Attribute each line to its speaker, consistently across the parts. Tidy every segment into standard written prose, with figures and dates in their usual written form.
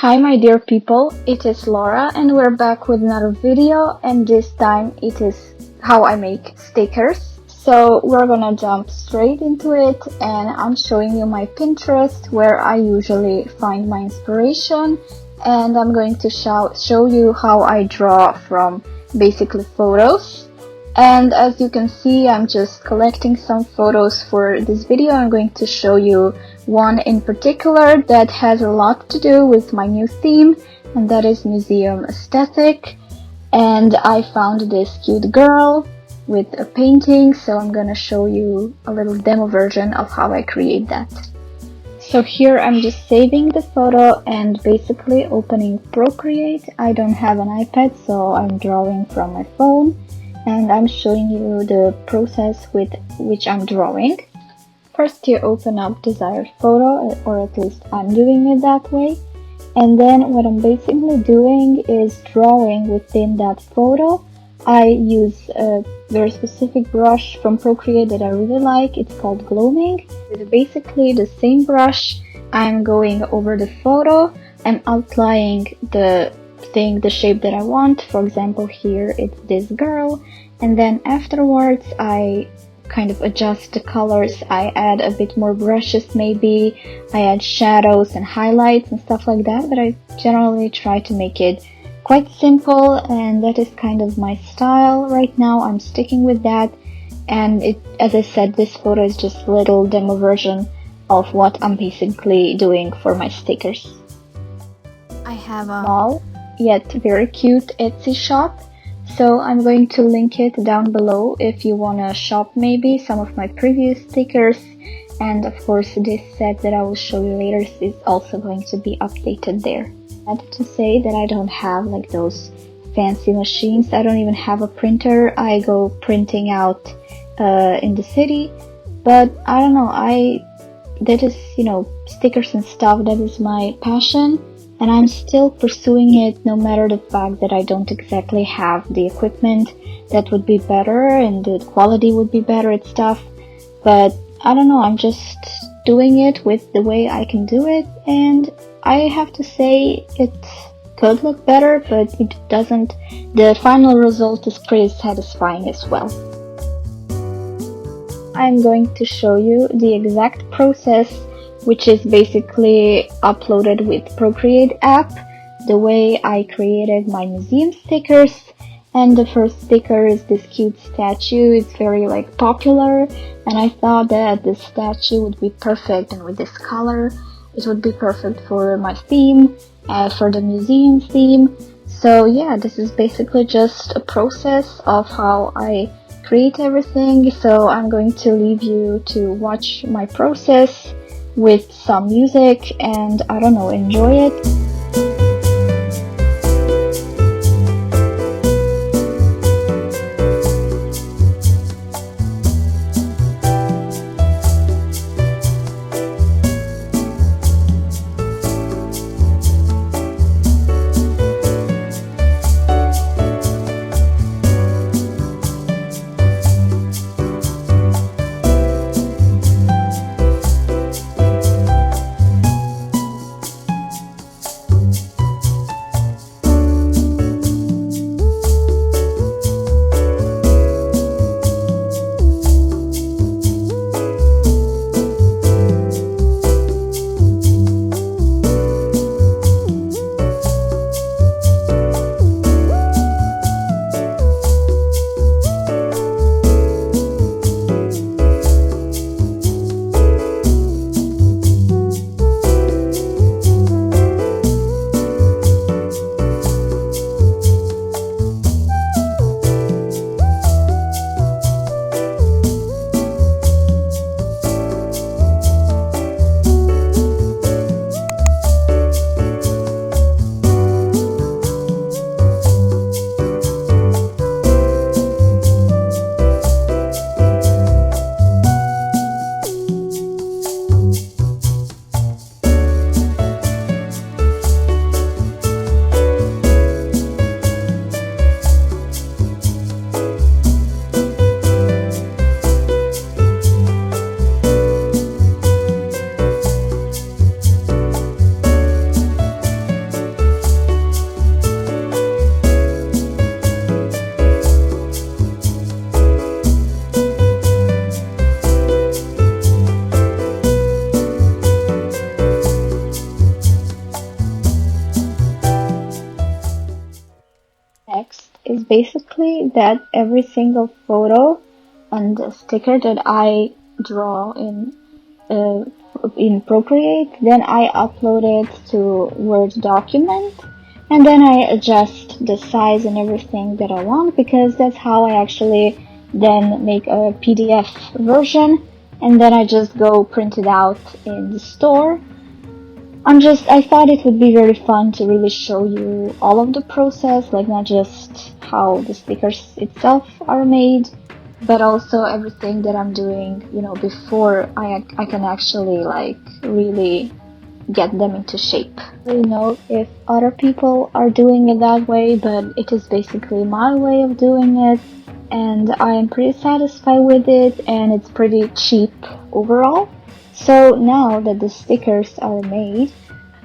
Speaker 1: Hi my dear people, it is Laura and we're back with another video, and this time it is how I make stickers. So we're gonna jump straight into it, and I'm showing you my Pinterest where I usually find my inspiration, and I'm going to show you how I draw from basically photos. And as you can see, I'm just collecting some photos for this video. I'm going to show you one in particular that has a lot to do with my new theme, and that is museum aesthetic. And I found this cute girl with a painting, so I'm gonna show you a little demo version of how I create that. So here I'm just saving the photo and basically opening Procreate. I don't have an iPad, so I'm drawing from my phone. And I'm showing you the process with which I'm drawing. First you open up desired photo, or at least I'm doing it that way. And then what I'm basically doing is drawing within that photo. I use a very specific brush from Procreate that I really like. It's called Gloaming. With basically the same brush, I'm going over the photo and outlining the shape that I want. For example, here it's this girl, and then afterwards I kind of adjust the colors. I add a bit more brushes, maybe I add shadows and highlights and stuff like that, but I generally try to make it quite simple, and that is kind of my style right now. I'm sticking with that, and as I said, this photo is just a little demo version of what I'm basically doing for my stickers. I have a small yet very cute Etsy shop, so I'm going to link it down below if you wanna shop maybe some of my previous stickers. And of course this set that I will show you later is also going to be updated there. I have to say that I don't have like those fancy machines. I don't even have a printer. I go printing out in the city, but I don't know, that is, stickers and stuff, that is my passion. And I'm still pursuing it, no matter the fact that I don't exactly have the equipment that would be better and the quality would be better and stuff. But I don't know, I'm just doing it with the way I can do it, and I have to say it could look better, but it doesn't. The final result is pretty satisfying as well. I'm going to show you the exact process, which is basically uploaded with Procreate app, the way I created my museum stickers. And the first sticker is this cute statue. It's very popular, and I thought that this statue would be perfect, and with this color it would be perfect for my theme, for the museum theme. So yeah, this is basically just a process of how I create everything. So I'm going to leave you to watch my process with some music, and I don't know, enjoy it. text is basically that every single photo and sticker that I draw in Procreate, then I upload it to Word document, and then I adjust the size and everything that I want, because that's how I actually then make a PDF version, and then I just go print it out in the store. I thought it would be very fun to really show you all of the process, like not just how the stickers itself are made, but also everything that I'm doing, before I can actually like really get them into shape. I don't know if other people are doing it that way, but it is basically my way of doing it, and I'm pretty satisfied with it, and it's pretty cheap overall. So now that the stickers are made,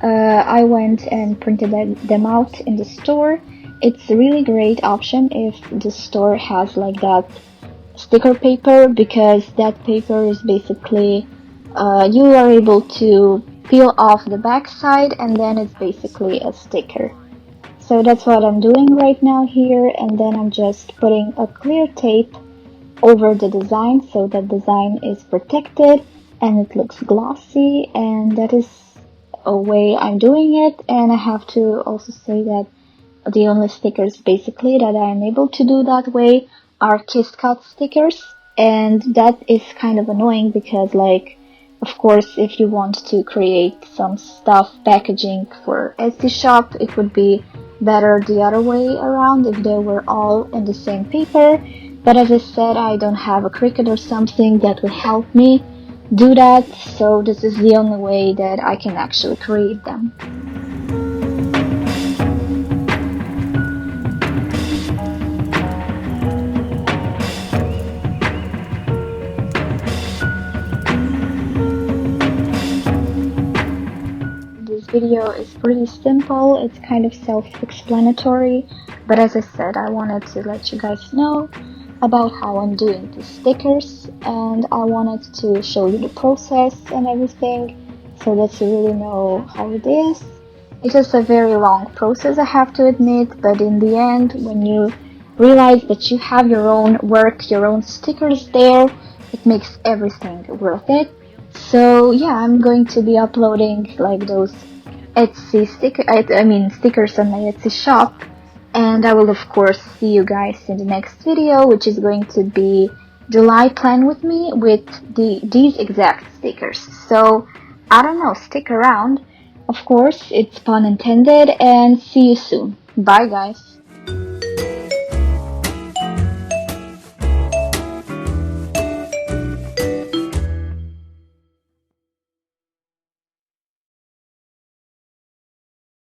Speaker 1: I went and printed them out in the store. It's a really great option if the store has like that sticker paper, because that paper is basically you are able to peel off the back side, and then it's basically a sticker. So that's what I'm doing right now here, and then I'm just putting a clear tape over the design so that design is protected and it looks glossy, and that is a way I'm doing it. And I have to also say that the only stickers basically that I'm able to do that way are Cricut stickers, and that is kind of annoying because, like, of course, if you want to create some stuff packaging for Etsy shop, it would be better the other way around if they were all in the same paper. But as I said, I don't have a Cricut or something that would help me do that, so this is the only way that I can actually create them. This video is pretty simple, it's kind of self-explanatory, but as I said, I wanted to let you guys know about how I'm doing the stickers, and I wanted to show you the process and everything so that you really know how it is. It is a very long process, I have to admit, but in the end, when you realize that you have your own work, your own stickers there, it makes everything worth it. So yeah, I'm going to be uploading like those stickers on my Etsy shop, and I will of course see you guys in the next video, which is going to be July plan with me with these exact stickers. So I don't know, stick around. Of course, it's pun intended, and see you soon. Bye guys.